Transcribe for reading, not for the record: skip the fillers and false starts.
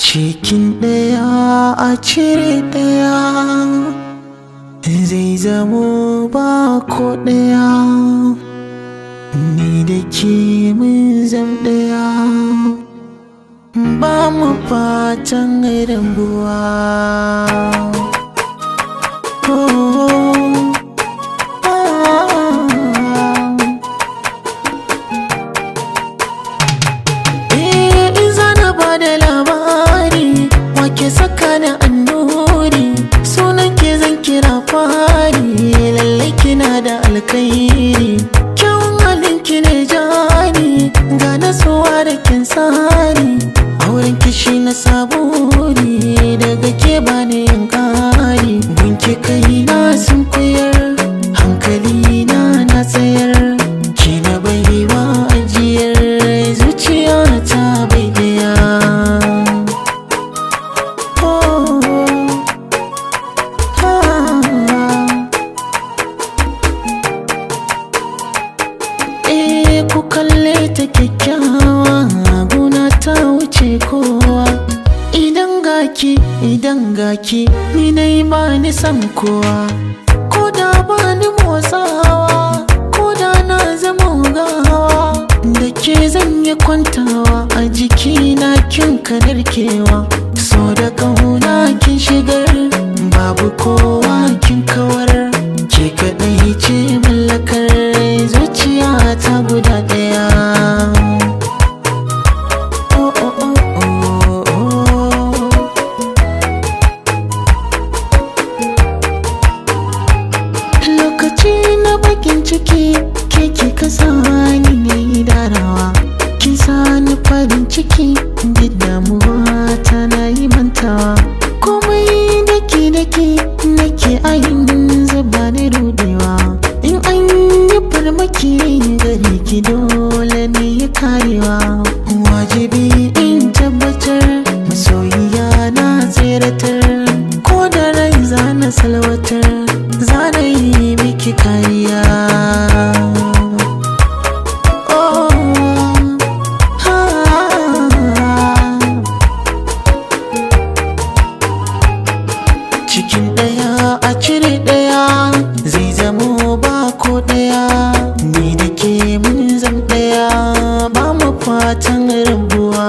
cikin ɗaya a cire ɗaya zai zamo ba ko ɗaya. Ni da ke mun zam ɗaya, ba mu fatan rabuwa. Ke saka da annuri sunan ke zan kira fari, lallai kina da alkhairi, kyawun halin ki ne jari, ga nasuwa da kin tsari, auren ki shi na saburi, daga ke bani yin kari, gunki kai na sun koyar, hankali na tsayar, ki na baiwa ajiyar zuciya ta bai daya. Ku kalle ta kyakkyawa, guna ta wuce kowa, idan gaki ni nai ba ni san kowa, ko da ba ni motsawa, ko da na zama gawa, da ke zan yi kwantawa a jikina kin kanarkewa, so da kauna kin shigar, babu kowa kin kawar, ke kaɗai ce mallakar zuciya ta guda ɗaya. Lokaci na bakin ciki ke kika sani na yi darawa, kin sani farin ciki duk damuwa ta na yi mantawa, komai daki nake ayin zuba ni rudewa, in an yi farmaki gare ki dole ne ya karewa, wajibi in tabbatar masoyiya na tseratar, ko da rai za na salwatar, za na yi miki kariya. Cikin ɗaya a cire ɗaya zai zamo ba ko ɗaya, ni da ke mun zam ɗaya, ba mu fatan rabuwa.